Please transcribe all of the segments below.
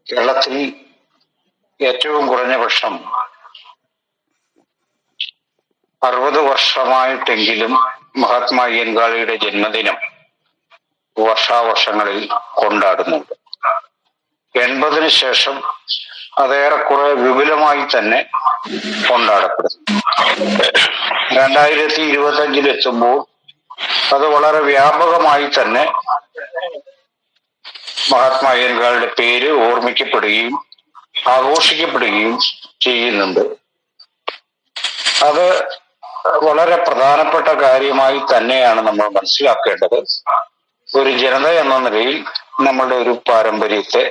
കേരളത്തിൽ ഏറ്റവും കുറഞ്ഞ പക്ഷം 60 വർഷമായിട്ടെങ്കിലും മഹാത്മാ അയ്യങ്കാളിയുടെ ജന്മദിനം വർഷാവർഷങ്ങളിൽ കൊണ്ടാടുന്നുണ്ട്. 80-ന് ശേഷം അതേറെക്കുറെ വിപുലമായി തന്നെ കൊണ്ടാടപ്പെടുന്നു. 2025-ലെത്തുമ്പോൾ അത് വളരെ വ്യാപകമായി തന്നെ മഹാത്മാ അയ്യങ്കാളിയുടെ പേര് ഓർമ്മിക്കപ്പെടുകയും ആഘോഷിക്കപ്പെടുകയും ചെയ്യുന്നുണ്ട്. അത് വളരെ പ്രധാനപ്പെട്ട കാര്യമായി തന്നെയാണ് നമ്മൾ മനസ്സിലാക്കേണ്ടത്. ഒരു ജനത എന്ന നിലയിൽ നമ്മളുടെ ഒരു പാരമ്പര്യത്തെ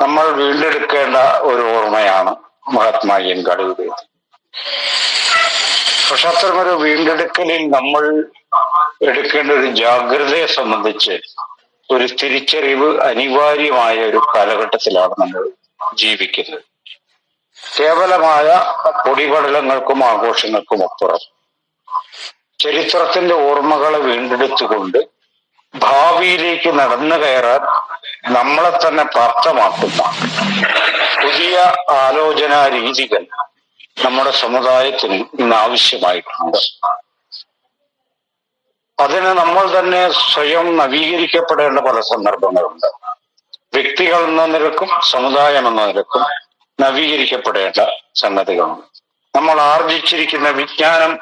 നമ്മൾ വീണ്ടെടുക്കേണ്ട ഒരു ഓർമ്മയാണ് മഹാത്മാ അയ്യങ്കാളിയുടെ. പക്ഷെ അത്തരമൊരു വീണ്ടെടുക്കലിൽ നമ്മൾ എടുക്കേണ്ട ഒരു ജാഗ്രതയെ സംബന്ധിച്ച് ഒരു തിരിച്ചറിവ് അനിവാര്യമായ ഒരു കാലഘട്ടത്തിലാണ് നമ്മൾ ജീവിക്കുന്നത്. കേവലമായ പൊടിപടലങ്ങൾക്കും ആഘോഷങ്ങൾക്കും അപ്പുറം ചരിത്രത്തിന്റെ ഓർമ്മകളെ വീണ്ടെടുത്തുകൊണ്ട് ഭാവിയിലേക്ക് നടന്നു കയറാൻ നമ്മളെ തന്നെ പ്രാപ്തമാക്കുന്ന പുതിയ ആലോചനാ രീതികൾ നമ്മുടെ സമുദായത്തിന് ഇന്ന് ആവശ്യമായിട്ടുണ്ട്. അതിന് നമ്മൾ തന്നെ സ്വയം നവീകരിക്കപ്പെടേണ്ട പല സന്ദർഭങ്ങളുണ്ട്. വ്യക്തികൾ എന്ന നിലക്കും സമുദായം എന്ന നിലക്കും നവീകരിക്കപ്പെടേണ്ട സംഗതികളുണ്ട്. നമ്മൾ ആർജിച്ചിരിക്കുന്ന വിജ്ഞാനം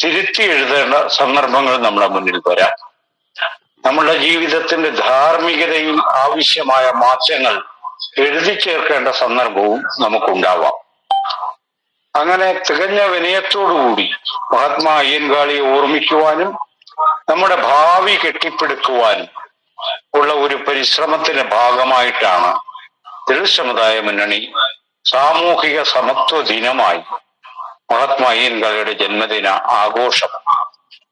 തിരുത്തി എഴുതേണ്ട സന്ദർഭങ്ങൾ നമ്മുടെ മുന്നിൽ വരാം. നമ്മളുടെ ജീവിതത്തിന്റെ ധാർമ്മികതയിൽ ആവശ്യമായ മാറ്റങ്ങൾ എഴുതി ചേർക്കേണ്ട സന്ദർഭവും നമുക്കുണ്ടാവാം. അങ്ങനെ തികഞ്ഞ വിനയത്തോടുകൂടി മഹാത്മാ അയ്യങ്കാളിയെ ഓർമ്മിക്കുവാനും നമ്മുടെ ഭാവി കെട്ടിപ്പടുക്കുവാനും ഉള്ള ഒരു പരിശ്രമത്തിന്റെ ഭാഗമായിട്ടാണ് ദളിത് സമുദായ മുന്നണി സാമൂഹിക സമത്വ ദിനമായി മഹാത്മാ അയ്യങ്കാളിയുടെ ജന്മദിന ആഘോഷം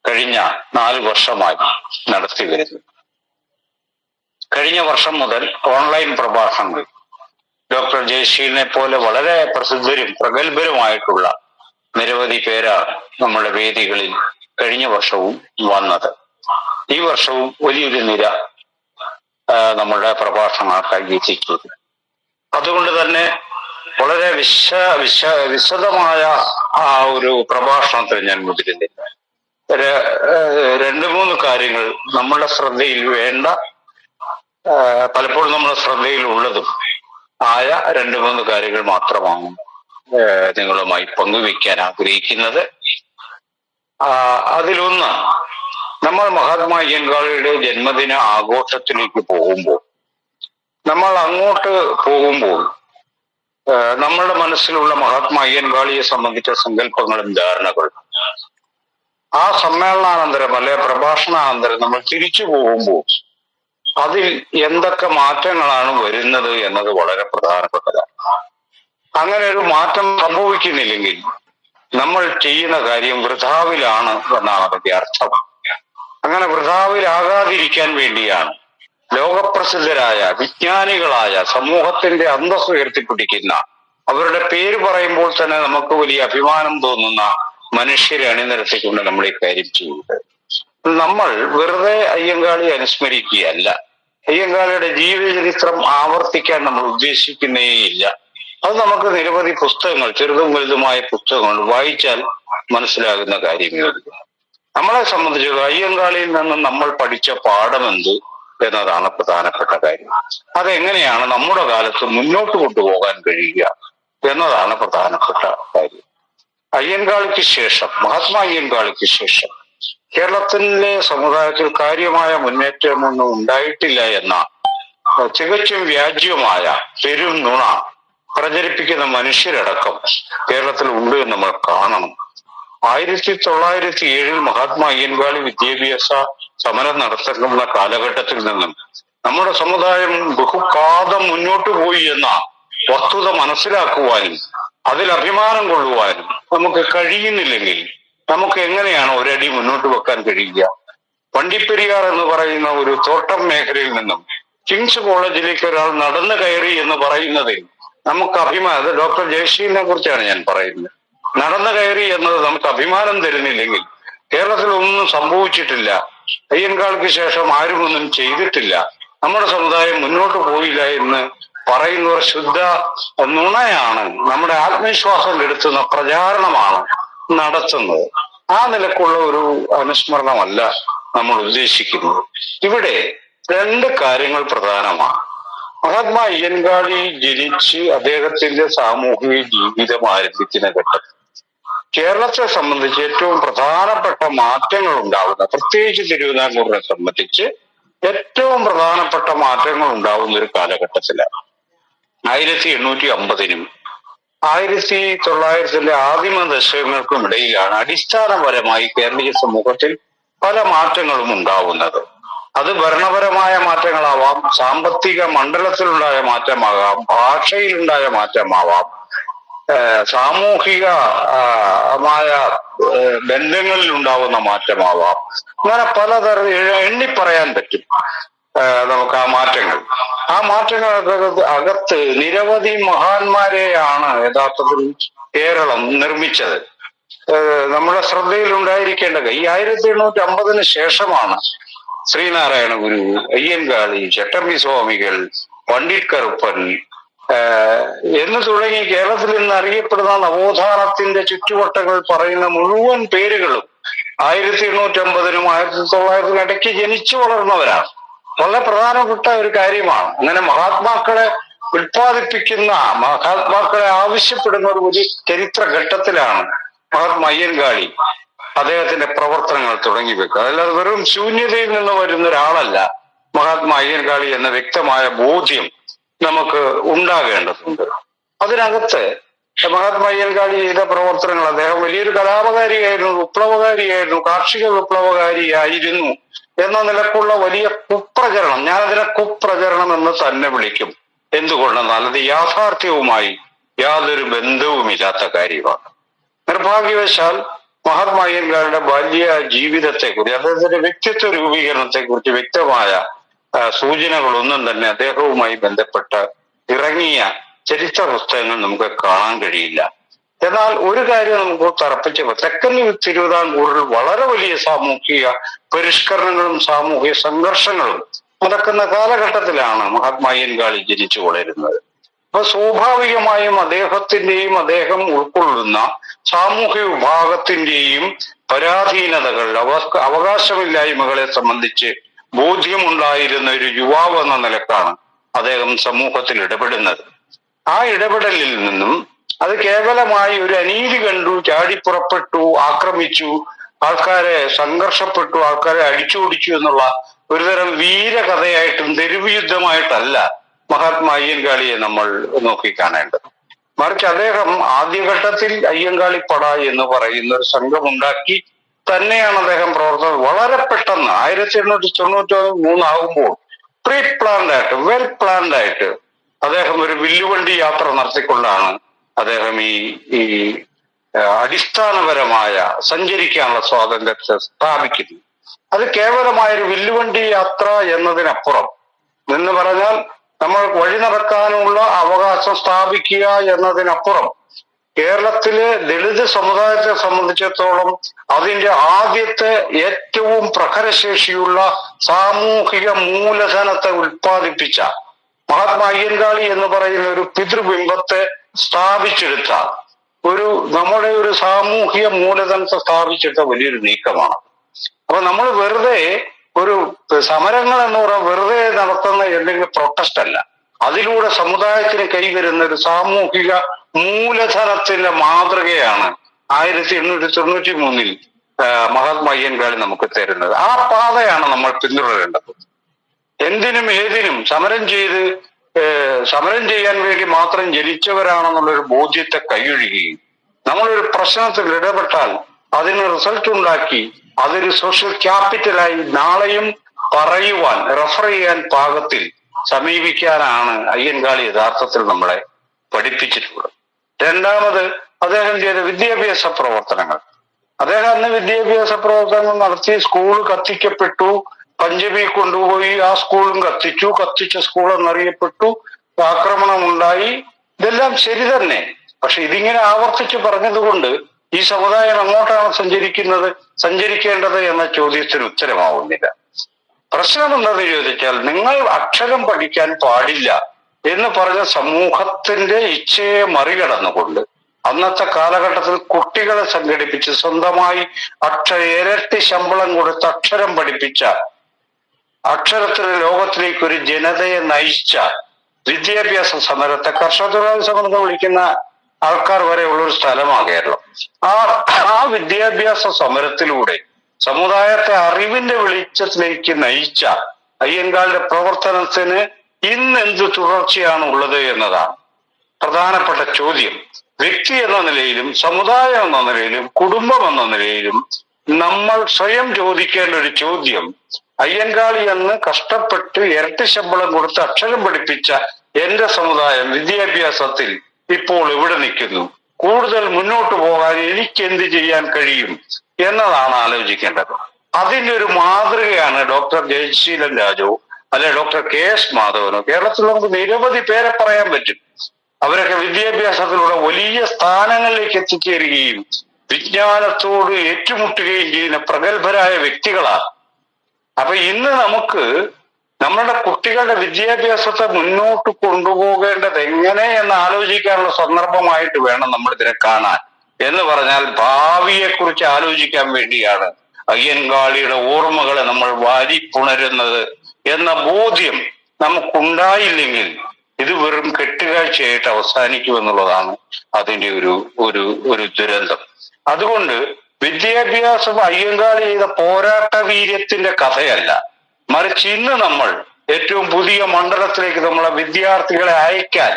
കഴിഞ്ഞ 4 വർഷമായി നടത്തി വരുന്നു. കഴിഞ്ഞ വർഷം മുതൽ ഓൺലൈൻ പ്രഭാഷണങ്ങൾ ഡോക്ടർ ജയശീലിനെ പോലെ വളരെ പ്രസിദ്ധരും പ്രഗത്ഭരുമായിട്ടുള്ള നിരവധി പേരാണ് നമ്മുടെ വേദികളിൽ കഴിഞ്ഞ വർഷവും വന്നത്. ഈ വർഷവും വലിയൊരു നിര നമ്മുടെ പ്രഭാഷണങ്ങൾക്കായി എത്തിക്കുന്നു. അതുകൊണ്ട് തന്നെ വളരെ വിശദമായ ആ ഒരു പ്രഭാഷണത്തിൽ ഞാൻ മുതിരുന്നില്ല. 2-3 കാര്യങ്ങൾ നമ്മുടെ ശ്രദ്ധയിൽ വേണ്ട, പലപ്പോഴും നമ്മുടെ ശ്രദ്ധയിൽ ഉള്ളതും ആയ 2-3 കാര്യങ്ങൾ മാത്രമാണ് നിങ്ങളുമായി പങ്കുവയ്ക്കാൻ ആഗ്രഹിക്കുന്നത്. അതിലൊന്ന്, നമ്മൾ മഹാത്മാ അയ്യങ്കാളിയുടെ ജന്മദിന ആഘോഷത്തിലേക്ക് പോകുമ്പോൾ, നമ്മൾ അങ്ങോട്ട് പോകുമ്പോൾ നമ്മളുടെ മനസ്സിലുള്ള മഹാത്മാ അയ്യങ്കാളിയെ സംബന്ധിച്ച സങ്കല്പങ്ങളും ധാരണകളും ആ സമ്മേളനാനന്തരം അല്ലെ പ്രഭാഷണാനന്തരം നമ്മൾ തിരിച്ചു പോകുമ്പോൾ അതിൽ എന്തൊക്കെ മാറ്റങ്ങളാണ് വരുന്നത് എന്നത് വളരെ പ്രധാനപ്പെട്ടതാണ്. അങ്ങനെ ഒരു മാറ്റം സംഭവിക്കുന്നില്ലെങ്കിൽ നമ്മൾ ചെയ്യുന്ന കാര്യം വൃഥാവിലാണ് എന്നാണ് അതിന്റെ അർത്ഥം. അങ്ങനെ വൃഥാവിലാകാതിരിക്കാൻ വേണ്ടിയാണ് ലോകപ്രസിദ്ധരായ വിജ്ഞാനികളായ സമൂഹത്തിന്റെ അന്തസ്സ് ഉയർത്തിപ്പിടിക്കുന്ന, അവരുടെ പേര് പറയുമ്പോൾ തന്നെ നമുക്ക് വലിയ അഭിമാനം തോന്നുന്ന മനുഷ്യരെ അണിനിരത്തിക്കൊണ്ട് നമ്മൾ ഈ കാര്യം ചെയ്യുന്നത്. നമ്മൾ വെറുതെ അയ്യങ്കാളി അനുസ്മരിക്കുകയല്ല. അയ്യങ്കാളിയുടെ ജീവചരിത്രം ആവർത്തിക്കാൻ നമ്മൾ ഉദ്ദേശിക്കുന്നേയില്ല. അത് നമുക്ക് നിരവധി പുസ്തകങ്ങൾ, ചെറുതും വലുതുമായ പുസ്തകങ്ങൾ വായിച്ചാൽ മനസ്സിലാകുന്ന കാര്യമേ ഉള്ളൂ. നമ്മളെ സംബന്ധിച്ച് അയ്യങ്കാളിയിൽ നിന്ന് നമ്മൾ പഠിച്ച പാഠമെന്ത് എന്നതാണ് പ്രധാനപ്പെട്ട കാര്യം. അതെങ്ങനെയാണ് നമ്മുടെ കാലത്ത് മുന്നോട്ട് കൊണ്ടുപോകാൻ കഴിയുക എന്നതാണ് പ്രധാനപ്പെട്ട കാര്യം. അയ്യങ്കാളിക്ക് ശേഷം, മഹാത്മാ അയ്യങ്കാളിക്ക് ശേഷം കേരളത്തിലെ സമുദായത്തിൽ കാര്യമായ മുന്നേറ്റമൊന്നും ഉണ്ടായിട്ടില്ല എന്ന തികച്ചും വ്യാജ്യമായ പെരും നുണ പ്രചരിപ്പിക്കുന്ന മനുഷ്യരടക്കം കേരളത്തിൽ ഉണ്ട് എന്ന് നമ്മൾ കാണണം. 1907 മഹാത്മാ അയ്യങ്കാളി വിദ്യാഭ്യാസ സമരം നടത്തുന്ന കാലഘട്ടത്തിൽ നിന്നും നമ്മുടെ സമുദായം ബഹുകാലം മുന്നോട്ട് പോയി എന്ന വസ്തുത മനസ്സിലാക്കുവാനും അതിൽ അഭിമാനം കൊള്ളുവാനും നമുക്ക് കഴിയുന്നില്ലെങ്കിൽ നമുക്ക് എങ്ങനെയാണ് ഒരടി മുന്നോട്ട് വെക്കാൻ കഴിയുക? വണ്ടിപ്പെരിയാർ എന്ന് പറയുന്ന ഒരു തോട്ടം മേഖലയിൽ നിന്നും കിങ്സ് കോളേജിലേക്ക് ഒരാൾ നടന്നു കയറി എന്ന് പറയുന്നതിൽ നമുക്ക് അഭിമാനം, ഡോക്ടർ ജയശീലിനെ കുറിച്ചാണ് ഞാൻ പറയുന്നത്, നടന്നു കയറി എന്നത് നമുക്ക് അഭിമാനം തരുന്നില്ലെങ്കിൽ കേരളത്തിൽ ഒന്നും സംഭവിച്ചിട്ടില്ല. അയ്യങ്കാളിക്ക് ശേഷം ആരും ഒന്നും ചെയ്തിട്ടില്ല. നമ്മുടെ സമുദായം മുന്നോട്ട് പോയില്ല എന്ന് പറയുന്നവർ ശുദ്ധ നുണയാണ്, നമ്മുടെ ആത്മവിശ്വാസം കെടുത്തുന്ന പ്രചാരണമാണ് നടത്തുന്നത്. ആ നിലക്കുള്ള ഒരു അനുസ്മരണമല്ല നമ്മൾ ഉദ്ദേശിക്കുന്നത്. ഇവിടെ രണ്ട് കാര്യങ്ങൾ പ്രധാനമാണ്. മഹാത്മാ അയ്യൻകാളി ജനിച്ച് അദ്ദേഹത്തിന്റെ സാമൂഹിക ജീവിതം ആരംഭിക്കുന്ന ഘട്ടത്തിൽ കേരളത്തെ സംബന്ധിച്ച് ഏറ്റവും പ്രധാനപ്പെട്ട മാറ്റങ്ങൾ ഉണ്ടാവുന്ന, പ്രത്യേകിച്ച് തിരുവിതാംകൂറിനെ സംബന്ധിച്ച് ഏറ്റവും പ്രധാനപ്പെട്ട മാറ്റങ്ങൾ ഉണ്ടാവുന്ന ഒരു കാലഘട്ടത്തിലാണ്. 1850-നും 1900 ആദിമ ദശകങ്ങൾക്കും ഇടയിലാണ് അടിസ്ഥാനപരമായി കേരളീയ സമൂഹത്തിൽ പല മാറ്റങ്ങളും ഉണ്ടാവുന്നത്. അത് ഭരണപരമായ മാറ്റങ്ങളാവാം, സാമ്പത്തിക മണ്ഡലത്തിലുണ്ടായ മാറ്റമാകാം, ഭാഷയിലുണ്ടായ മാറ്റമാവാം, സാമൂഹികമായ ബന്ധങ്ങളിൽ ഉണ്ടാവുന്ന മാറ്റമാവാം. അങ്ങനെ പലതരം എണ്ണിപ്പറയാൻ പറ്റും നമുക്ക് ആ മാറ്റങ്ങൾക്ക് അകത്ത് നിരവധി മഹാന്മാരെയാണ് യഥാർത്ഥത്തിൽ കേരളം നിർമ്മിച്ചത്. നമ്മുടെ ശ്രദ്ധയിൽ ഉണ്ടായിരിക്കേണ്ടത് ഈ 1850-ന് ശേഷമാണ് ശ്രീനാരായണ ഗുരു, അയ്യൻകാളി, ചട്ടമ്പി സ്വാമികൾ, പണ്ഡിറ്റ് കറുപ്പൻ എന്ന് തുടങ്ങി കേരളത്തിൽ നിന്ന് അറിയപ്പെടുന്ന നവോത്ഥാനത്തിന്റെ ചുറ്റുവട്ടങ്ങൾ പറയുന്ന മുഴുവൻ പേരുകളും 1850-നും 1900-നും ഇടയ്ക്ക് ജനിച്ചു വളർന്നവരാണ്. വളരെ പ്രധാനപ്പെട്ട ഒരു കാര്യമാണ്. അങ്ങനെ മഹാത്മാക്കളെ ഉൽപ്പാദിപ്പിക്കുന്ന, മഹാത്മാക്കളെ ആവശ്യപ്പെടുന്ന ഒരു വലിയ ചരിത്ര ഘട്ടത്തിലാണ് മഹാത്മാ അയ്യൻകാളി അദ്ദേഹത്തിന്റെ പ്രവർത്തനങ്ങൾ തുടങ്ങി വെക്കുക. അല്ലാതെ വെറും ശൂന്യതയിൽ നിന്ന് വരുന്ന ഒരാളല്ല മഹാത്മാ അയ്യൻകാളി എന്ന വ്യക്തമായ ബോധ്യം നമുക്ക് ഉണ്ടാകേണ്ടതുണ്ട്. അതിനകത്ത് മഹാത്മാ അയ്യൻകാളി ചെയ്ത പ്രവർത്തനങ്ങൾ, അദ്ദേഹം വലിയൊരു കലാപകാരിയായിരുന്നു, വിപ്ലവകാരിയായിരുന്നു, കാർഷിക വിപ്ലവകാരിയായിരുന്നു എന്ന നിലക്കുള്ള വലിയ കുപ്രചരണം, ഞാനതിനെ കുപ്രചരണം എന്ന് തന്നെ വിളിക്കും. എന്തുകൊണ്ടെന്നാൽ അത് യാഥാർത്ഥ്യവുമായി യാതൊരു ബന്ധവുമില്ലാത്ത കാര്യമാണ്. നിർഭാഗ്യവശാൽ മഹാത്മാ അയ്യൻകാളിയുടെ ബാല്യ ജീവിതത്തെക്കുറിച്ച്, അദ്ദേഹത്തിന്റെ വ്യക്തിത്വ രൂപീകരണത്തെക്കുറിച്ച് വ്യക്തമായ സൂചനകളൊന്നും തന്നെ അദ്ദേഹവുമായി ബന്ധപ്പെട്ട് ഇറങ്ങിയ ചരിത്ര പുസ്തകങ്ങൾ നമുക്ക് കാണാൻ കഴിയില്ല. എന്നാൽ ഒരു കാര്യം നമുക്ക് തറപ്പിച്ച്, തെക്കൻ തിരുവിതാംകൂറിൽ വളരെ വലിയ സാമൂഹിക പരിഷ്കരണങ്ങളും സാമൂഹിക സംഘർഷങ്ങളും നടക്കുന്ന കാലഘട്ടത്തിലാണ് മഹാത്മാ അയ്യൻകാളി ജനിച്ചു വളരുന്നത്. അപ്പൊ സ്വാഭാവികമായും അദ്ദേഹത്തിന്റെയും അദ്ദേഹം ഉൾക്കൊള്ളുന്ന സാമൂഹ്യ വിഭാഗത്തിന്റെയും പരാധീനതകൾ, അവകാശമില്ലായ്മകളെ സംബന്ധിച്ച് ബോധ്യമുണ്ടായിരുന്ന ഒരു യുവാവ് എന്ന നിലക്കാണ് അദ്ദേഹം സമൂഹത്തിൽ ഇടപെടുന്നത്. ആ ഇടപെടലിൽ നിന്നും അത് കേവലമായി ഒരു അനീതി കണ്ടു, ചാടിപ്പുറപ്പെട്ടു, ആക്രമിച്ചു, ആൾക്കാരെ സംഘർഷപ്പെട്ടു, ആൾക്കാരെ അടിച്ചോടിച്ചു എന്നുള്ള ഒരുതരം വീരകഥയായിട്ടും തെരുവ് യുദ്ധമായിട്ടല്ല മഹാത്മാ അയ്യൻകാളിയെ നമ്മൾ നോക്കിക്കാണേണ്ടത്. മറിച്ച് അദ്ദേഹം ആദ്യഘട്ടത്തിൽ അയ്യൻകാളി പട എന്ന് പറയുന്ന ഒരു സംഘമുണ്ടാക്കി തന്നെയാണ് അദ്ദേഹം പ്രവർത്തനം. വളരെ പെട്ടെന്ന് 1893 ആകുമ്പോൾ പ്രീ പ്ലാൻഡ് ആയിട്ട്, വെൽ പ്ലാൻഡ് ആയിട്ട് അദ്ദേഹം ഒരു വില്ലുവണ്ടി യാത്ര നടത്തിക്കൊണ്ടാണ് അദ്ദേഹം ഈ അടിസ്ഥാനപരമായ സഞ്ചരിക്കാനുള്ള സ്വാതന്ത്ര്യത്തെ സ്ഥാപിക്കുന്നത്. അത് കേവലമായൊരു വില്ലുവണ്ടി യാത്ര എന്നതിനപ്പുറം, എന്ന് പറഞ്ഞാൽ നമ്മൾ വഴി നടക്കാനുള്ള അവകാശം സ്ഥാപിക്കുക എന്നതിനപ്പുറം, കേരളത്തിലെ ദളിത് സമുദായത്തെ സംബന്ധിച്ചിടത്തോളം അതിന്റെ ആദ്യത്തെ ഏറ്റവും പ്രഖരശേഷിയുള്ള സാമൂഹിക മൂലധനത്തെ ഉൽപ്പാദിപ്പിച്ച മഹാത്മാ അയ്യൻകാളി എന്ന് പറയുന്ന ഒരു പിതൃബിംബത്തെ സ്ഥാപിച്ചെടുത്ത നമ്മുടെ ഒരു സാമൂഹിക മൂലധനത്തെ സ്ഥാപിച്ചെടുത്ത വലിയൊരു നീക്കമാണ്. അപ്പൊ നമ്മൾ വെറുതെ ഒരു സമരങ്ങൾ എന്ന് പറയാൻ വെറുതെ നടത്തുന്ന എന്തെങ്കിലും പ്രൊട്ടസ്റ്റ് അല്ല, അതിലൂടെ സമുദായത്തിന് കൈവരുന്ന ഒരു സാമൂഹിക മൂലധനത്തിന്റെ മാതൃകയാണ് 1893 മഹാത്മാ അയ്യൻകാളി നമുക്ക് തരുന്നത്. ആ പാതയാണ് നമ്മൾ പിന്തുടരേണ്ടത്. എന്തിനും ഏതിനും സമരം ചെയ്യാൻ വേണ്ടി മാത്രം ജനിച്ചവരാണെന്നുള്ളൊരു ബോധ്യത്തെ കൈയൊഴുകുകയും, നമ്മളൊരു പ്രശ്നത്തിൽ ഇടപെട്ടാൽ അതിന് റിസൾട്ട് ഉണ്ടാക്കി അതൊരു സോഷ്യൽ ക്യാപിറ്റലായി നാളെയും പറയുവാൻ, റെഫർ ചെയ്യാൻ പാകത്തിൽ സമീപിക്കാനാണ് അയ്യൻകാളി യഥാർത്ഥത്തിൽ നമ്മളെ പഠിപ്പിച്ചിട്ടുള്ളത്. രണ്ടാമത്, അദ്ദേഹം ചെയ്ത വിദ്യാഭ്യാസ പ്രവർത്തനങ്ങൾ. അദ്ദേഹം അന്ന് വിദ്യാഭ്യാസ പ്രവർത്തനങ്ങൾ നടത്തി. സ്കൂൾ കത്തിക്കപ്പെട്ടു, പഞ്ചമി കൊണ്ടുപോയി ആ സ്കൂളും കത്തിച്ച സ്കൂൾ എന്നറിയപ്പെട്ടു, ആക്രമണം ഉണ്ടായി. ഇതെല്ലാം ശരി തന്നെ. പക്ഷെ ഇതിങ്ങനെ ആവർത്തിച്ച് പറഞ്ഞതുകൊണ്ട് ഈ സമുദായം എങ്ങോട്ടാണ് സഞ്ചരിക്കേണ്ടത് എന്ന ചോദ്യത്തിന് ഉത്തരമാവുന്നില്ല. പ്രശ്നം എന്താണെന്ന് ചോദിച്ചാൽ, നിങ്ങൾ അക്ഷരം പഠിക്കാൻ പാടില്ല എന്ന് പറഞ്ഞ സമൂഹത്തിന്റെ ഇച്ഛയെ മറികടന്നുകൊണ്ട് അന്നത്തെ കാലഘട്ടത്തിൽ കുട്ടികളെ സംഘടിപ്പിച്ച് സ്വന്തമായി ഇരട്ടി ശമ്പളം കൊടുത്ത് അക്ഷരം പഠിപ്പിച്ച, അക്ഷരത്തിന് ലോകത്തിലേക്ക് ഒരു ജനതയെ നയിച്ച വിദ്യാഭ്യാസ സമരത്തെ കർഷക തൊഴിലാളി സമരം എന്ന് വിളിക്കുന്ന ആൾക്കാർ വരെ ഉള്ളൊരു സ്ഥലമാണ് കേരളം. ആ വിദ്യാഭ്യാസ സമരത്തിലൂടെ സമുദായത്തെ അറിവിന്റെ വെളിച്ചത്തിലേക്ക് നയിച്ച അയ്യങ്കാളിയുടെ പ്രവർത്തനത്തിന് ഇന്ന് എന്ത് തുടർച്ചയാണ് ഉള്ളത് എന്നതാണ് പ്രധാനപ്പെട്ട ചോദ്യം. വ്യക്തി എന്ന നിലയിലും സമുദായം എന്ന നിലയിലും കുടുംബം എന്ന നിലയിലും നമ്മൾ സ്വയം ചോദിക്കേണ്ട ഒരു ചോദ്യം, അയ്യങ്കാളി എന്ന് കഷ്ടപ്പെട്ട് ഇരട്ടി ശമ്പളം കൊടുത്ത് അക്ഷരം പഠിപ്പിച്ച എന്റെ സമുദായം വിദ്യാഭ്യാസത്തിൽ ഇപ്പോൾ എവിടെ നിൽക്കുന്നു? കൂടുതൽ മുന്നോട്ട് പോകാൻ എനിക്ക് എന്ത് ചെയ്യാൻ കഴിയും എന്നതാണ് ആലോചിക്കേണ്ടത്. അതിന്റെ ഒരു മാതൃകയാണ് ഡോക്ടർ ജയശീലൻ രാജു അല്ലെ ഡോക്ടർ കെ എസ് മാധവനോ. കേരളത്തിൽ നമുക്ക് നിരവധി പേരെ പറയാൻ പറ്റും. അവരൊക്കെ വിദ്യാഭ്യാസത്തിലൂടെ വലിയ സ്ഥാനങ്ങളിലേക്ക് എത്തിച്ചേരുകയും വിജ്ഞാനത്തോട് ഏറ്റുമുട്ടുകയും ചെയ്യുന്ന പ്രഗത്ഭരായ വ്യക്തികളാണ്. അപ്പൊ ഇന്ന് നമുക്ക് നമ്മുടെ കുട്ടികളുടെ വിദ്യാഭ്യാസത്തെ മുന്നോട്ട് കൊണ്ടുപോകേണ്ടത് എങ്ങനെ എന്ന് ആലോചിക്കാനുള്ള സന്ദർഭമായിട്ട് വേണം നമ്മൾ ഇതിനെ കാണാൻ. എന്ന് പറഞ്ഞാൽ ഭാവിയെക്കുറിച്ച് ആലോചിക്കാൻ വേണ്ടിയാണ് അയ്യങ്കാളിയുടെ ഓർമ്മകളെ നമ്മൾ വാരിപ്പുണരുന്നത് എന്ന ബോധ്യം നമുക്കുണ്ടായില്ലെങ്കിൽ ഇത് വെറും കെട്ടുകാഴ്ചയായിട്ട് അവസാനിക്കുമെന്നുള്ളതാണ് അതിന്റെ ഒരു ദുരന്തം. അതുകൊണ്ട് വിദ്യാഭ്യാസം അയ്യങ്കാളി ചെയ്ത പോരാട്ട വീര്യത്തിന്റെ കഥയല്ല, മറിച്ച് ഇന്ന് നമ്മൾ ഏറ്റവും പുതിയ മണ്ഡലത്തിലേക്ക് നമ്മളെ വിദ്യാർത്ഥികളെ അയക്കാൻ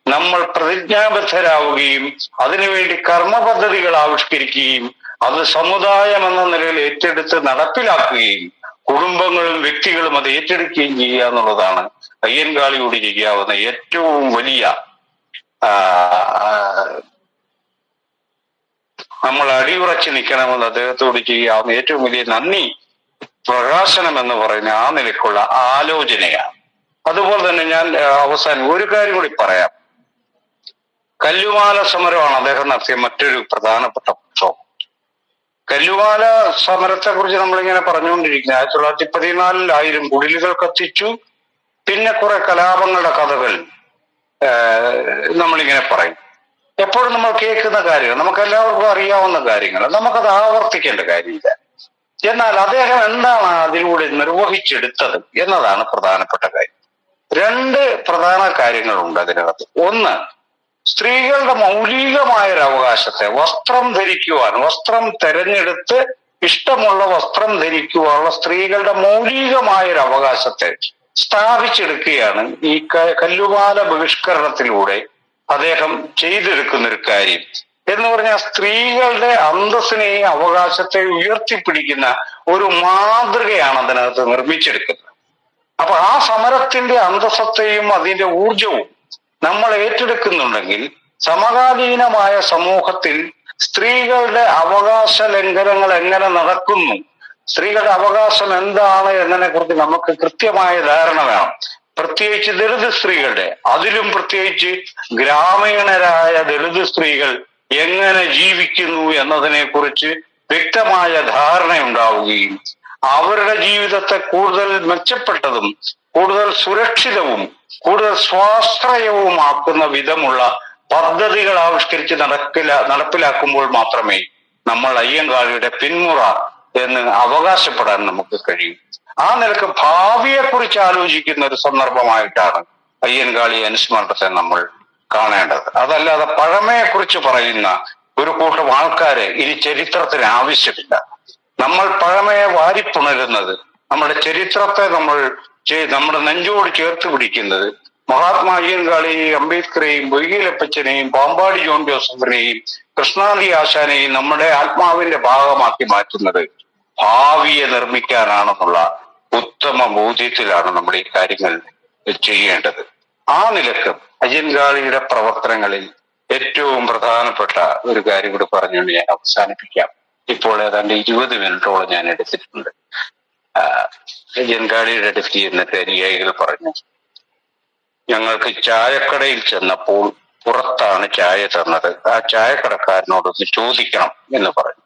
നമ്മൾ പ്രതിജ്ഞാബദ്ധരാവുകയും അതിനുവേണ്ടി കർമ്മ പദ്ധതികൾ ആവിഷ്കരിക്കുകയും അത് സമുദായം എന്ന നിലയിൽ ഏറ്റെടുത്ത് നടപ്പിലാക്കുകയും കുടുംബങ്ങളും വ്യക്തികളും അത് ഏറ്റെടുക്കുകയും ചെയ്യുക എന്നുള്ളതാണ് അയ്യങ്കാളിയോട് ചെയ്യാവുന്ന ഏറ്റവും വലിയ നമ്മൾ അടിയുറച്ച് നിൽക്കണമെന്ന് അദ്ദേഹത്തോട് ചെയ്യാവുന്ന ഏറ്റവും വലിയ നന്ദി പ്രകാശനം എന്ന് പറയുന്ന ആ നിലയ്ക്കുള്ള ആലോചനയാണ്. അതുപോലെ തന്നെ ഞാൻ അവസാനം ഒരു കാര്യം കൂടി പറയാം. കല്ലുമാല സമരമാണ് അദ്ദേഹം നടത്തിയ മറ്റൊരു പ്രധാനപ്പെട്ട പ്രക്ഷോഭം. കല്ലുമാല സമരത്തെ കുറിച്ച് നമ്മളിങ്ങനെ പറഞ്ഞുകൊണ്ടിരിക്കുന്നത് 1914 1000 കുടിലുകൾ കത്തിച്ചു, പിന്നെ കുറെ കലാപങ്ങളുടെ കഥകൾ നമ്മളിങ്ങനെ പറയും. എപ്പോഴും നമ്മൾ കേൾക്കുന്ന കാര്യങ്ങൾ, നമുക്ക് എല്ലാവർക്കും അറിയാവുന്ന കാര്യങ്ങൾ, നമുക്കത് ആവർത്തിക്കേണ്ട കാര്യമില്ല. എന്നാൽ അദ്ദേഹം എന്താണ് അതിലൂടെ നിർവഹിച്ചെടുത്തത് എന്നതാണ് പ്രധാനപ്പെട്ട കാര്യം. 2 പ്രധാന കാര്യങ്ങളുണ്ട് അതിനകത്ത്. ഒന്ന്, സ്ത്രീകളുടെ മൗലികമായ ഒരു അവകാശത്തെ വസ്ത്രം ധരിക്കുവാൻ, വസ്ത്രം തെരഞ്ഞെടുത്ത് ഇഷ്ടമുള്ള വസ്ത്രം ധരിക്കുവാനുള്ള സ്ത്രീകളുടെ മൗലികമായ ഒരു അവകാശത്തെ സ്ഥാപിച്ചെടുക്കുകയാണ് ഈ കല്ലുമാല ബഹിഷ്കരണത്തിലൂടെ അദ്ദേഹം ചെയ്തെടുക്കുന്ന ഒരു കാര്യം. എന്ന് പറഞ്ഞാൽ സ്ത്രീകളുടെ അന്തസ്സിനെയും അവകാശത്തെ ഉയർത്തിപ്പിടിക്കുന്ന ഒരു മാതൃകയാണ് അതിനകത്ത് നിർമ്മിച്ചെടുക്കുന്നത്. അപ്പൊ ആ സമരത്തിന്റെ അന്തസ്സത്തെയും അതിന്റെ ഊർജവും നമ്മൾ ഏറ്റെടുക്കുന്നുണ്ടെങ്കിൽ സമകാലീനമായ സമൂഹത്തിൽ സ്ത്രീകളുടെ അവകാശ ലംഘനങ്ങൾ എങ്ങനെ നടക്കുന്നു, സ്ത്രീകളുടെ അവകാശം എന്താണ് എന്നതിനെ കുറിച്ച് നമുക്ക് കൃത്യമായ ധാരണ വേണം. പ്രത്യേകിച്ച് ദളിത് സ്ത്രീകളുടെ, അതിലും പ്രത്യേകിച്ച് ഗ്രാമീണരായ ദളിത് സ്ത്രീകൾ എങ്ങനെ ജീവിക്കുന്നു എന്നതിനെ കുറിച്ച് വ്യക്തമായ ധാരണയുണ്ടാവുകയും അവരുടെ ജീവിതത്തെ കൂടുതൽ മെച്ചപ്പെട്ടതും കൂടുതൽ സുരക്ഷിതവും കൂടുതൽ സ്വാശ്രയവുമാക്കുന്ന വിധമുള്ള പദ്ധതികൾ ആവിഷ്കരിച്ച് നടപ്പിലാക്കുമ്പോൾ മാത്രമേ നമ്മൾ അയ്യങ്കാളിയുടെ പിന്മുറ എന്ന് അവകാശപ്പെടാൻ നമുക്ക് കഴിയും. ആ നിലക്ക് ഭാവിയെക്കുറിച്ച് ആലോചിക്കുന്ന ഒരു സന്ദർഭമായിട്ടാണ് അയ്യങ്കാളി അനുസ്മരണത്തെ നമ്മൾ കാണേണ്ടത്. അതല്ലാതെ പഴമയെക്കുറിച്ച് പറയുന്ന ഒരു കൂട്ടം ആൾക്കാരെ ഇനി ചരിത്രത്തിന് ആവശ്യമില്ല. നമ്മൾ പഴമയെ വാരിപ്പുണരുന്നത്, നമ്മുടെ ചരിത്രത്തെ നമ്മുടെ നെഞ്ചോട് ചേർത്ത് പിടിക്കുന്നത് മഹാത്മാ അയ്യങ്കാളിയെയും അംബേദ്കറെയും ബൊയ്കയിലപ്പച്ചനെയും പാമ്പാടി ജോൺ ജോസഫിനെയും കൃഷ്ണാനന്ദി ആശാനെയും നമ്മുടെ ആത്മാവിന്റെ ഭാഗമാക്കി മാറ്റുന്നത് ഭാവിയെ നിർമ്മിക്കാനാണെന്നുള്ള ഉത്തമ ബോധ്യത്തിലാണ് നമ്മൾ ഈ കാര്യങ്ങൾ ചെയ്യേണ്ടത്. ആ നിലക്ക് അയ്യങ്കാളിയുടെ പ്രവർത്തനങ്ങളിൽ ഏറ്റവും പ്രധാനപ്പെട്ട ഒരു കാര്യം കൂടി പറഞ്ഞുകൊണ്ട് ഞാൻ അവസാനിപ്പിക്കാം. ഇപ്പോൾ ഏതാണ്ട് 20 മിനിറ്റോളം ഞാൻ എടുത്തിട്ടുണ്ട്. അയ്യങ്കാളിയുടെ അടുത്ത് എന്നിട്ട് അനുയായികൾ പറഞ്ഞു, ഞങ്ങൾക്ക് ചായക്കടയിൽ ചെന്നപ്പോൾ പുറത്താണ് ചായ തന്നത്, ആ ചായക്കടക്കാരനോടൊന്ന് ചോദിക്കണം എന്ന് പറഞ്ഞു.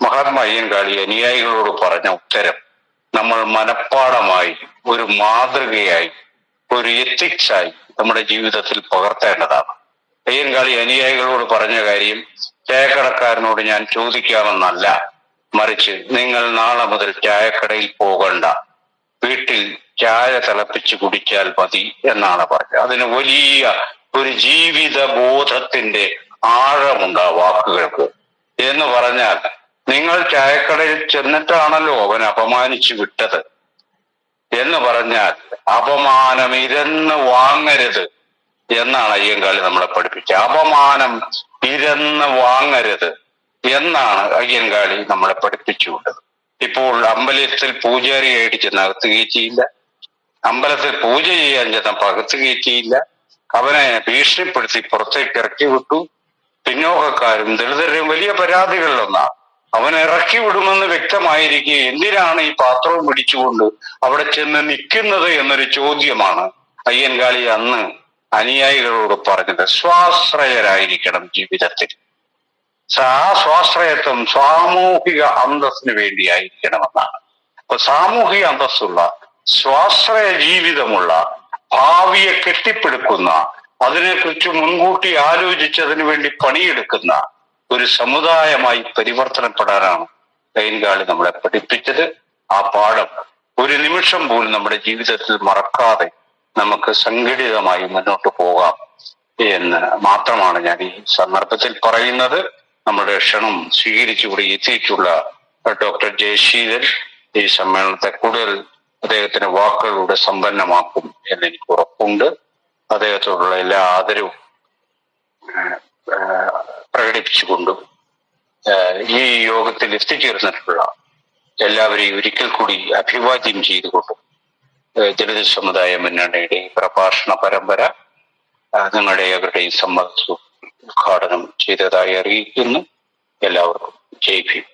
മഹാത്മാ അയ്യങ്കാളി അനുയായികളോട് പറഞ്ഞ ഉത്തരം നമ്മൾ മനഃപ്പാടമായി ഒരു മാതൃകയായി ഒരു എത്തിക്സായി നമ്മുടെ ജീവിതത്തിൽ പകർത്തേണ്ടതാണ്. അയ്യൻകാളി അനുയായികളോട് പറഞ്ഞ കാര്യം ചായക്കടക്കാരനോട് ഞാൻ ചോദിക്കാമെന്നല്ല, മറിച്ച് നിങ്ങൾ നാളെ മുതൽ ചായക്കടയിൽ പോകണ്ട, വീട്ടിൽ ചായ തിളപ്പിച്ച് കുടിച്ചാൽ മതി എന്നാണ് പറഞ്ഞത്. അതിന് വലിയ ഒരു ജീവിത ബോധത്തിന്റെ ആഴമുണ്ട് ആ വാക്കുകൾക്ക്. എന്ന് പറഞ്ഞാൽ നിങ്ങൾ ചായക്കടയിൽ ചെന്നിട്ടാണല്ലോ അവൻ അപമാനിച്ചു വിട്ടത് എന്ന് പറഞ്ഞാൽ അപമാനം ഇരന്ന് വാങ്ങരുത് എന്നാണ് അയ്യൻകാളി നമ്മളെ പഠിപ്പിച്ചത്. അപമാനം ഇരന്ന് വാങ്ങരുത് എന്നാണ് അയ്യൻകാളി നമ്മളെ പഠിപ്പിച്ചുകൊണ്ടത്. ഇപ്പോൾ അമ്പലത്തിൽ പൂജാരിയായിട്ട് ചെന്ന് അകത്ത് കയറ്റിയില്ല, അമ്പലത്തിൽ പൂജ ചെയ്യാൻ ചെന്നപ്പോ അകത്ത് കയറ്റിയില്ല, അവനെ ഭീഷണിപ്പെടുത്തി പുറത്തേക്ക് ഇറക്കി വിട്ടു. പിന്നോക്കക്കാരും ദളിതരും വലിയ പരാതികളിലൊന്നാണ്. അവൻ ഇറക്കി വിടുമെന്ന് വ്യക്തമായിരിക്കെ എന്തിനാണ് ഈ പാത്രവും പിടിച്ചുകൊണ്ട് അവിടെ ചെന്ന് നിൽക്കുന്നത് എന്നൊരു ചോദ്യമാണ് അയ്യൻകാളി അന്ന് അനുയായികളോട് പറഞ്ഞത്. സ്വാശ്രയരായിരിക്കണം ജീവിതത്തിൽ. ആ സ്വാശ്രയത്വം സാമൂഹിക അന്തസ്സിന് വേണ്ടിയായിരിക്കണമെന്നാണ്. അപ്പൊ സാമൂഹിക അന്തസ്സുള്ള, സ്വാശ്രയ ജീവിതമുള്ള, ഭാവിയെ കെട്ടിപ്പടുക്കുന്ന, അതിനെക്കുറിച്ച് മുൻകൂട്ടി ആലോചിച്ചതിനു വേണ്ടി പണിയെടുക്കുന്ന ഒരു സമുദായമായി പരിവർത്തനപ്പെടാനാണ് അയ്യൻകാളി നമ്മളെ പഠിപ്പിച്ചത്. ആ പാഠം ഒരു നിമിഷം പോലും നമ്മുടെ ജീവിതത്തിൽ മറക്കാതെ നമുക്ക് സംഘടിതമായി മുന്നോട്ട് പോകാം എന്ന് മാത്രമാണ് ഞാൻ ഈ സന്ദർഭത്തിൽ പറയുന്നത്. നമ്മുടെ ക്ഷണം സ്വീകരിച്ചുകൂടി എത്തിയിട്ടുള്ള ഡോക്ടർ ജയശീലൻ ഈ സമ്മേളനത്തെ കൂടുതൽ അദ്ദേഹത്തിന്റെ വാക്കുകളിലൂടെ സമ്പന്നമാക്കും എന്ന് എനിക്ക് ഉറപ്പുണ്ട്. അദ്ദേഹത്തോടുള്ള എല്ലാ ആദരവും പ്രകടിപ്പിച്ചുകൊണ്ടും ഈ യോഗത്തിൽ എത്തിച്ചേർന്നിട്ടുള്ള എല്ലാവരെയും ഒരിക്കൽ കൂടി അഭിവാദ്യം ചെയ്തുകൊണ്ടും ദളിത് സമുദായ മുന്നണിയുടെ പ്രഭാഷണ പരമ്പര നിങ്ങളുടെ ഏവരുടെയും സമ്മതം ഉദ്ഘാടനം ചെയ്തതായി അറിയിക്കുന്നു. എല്ലാവർക്കും ജയ് ഭീം.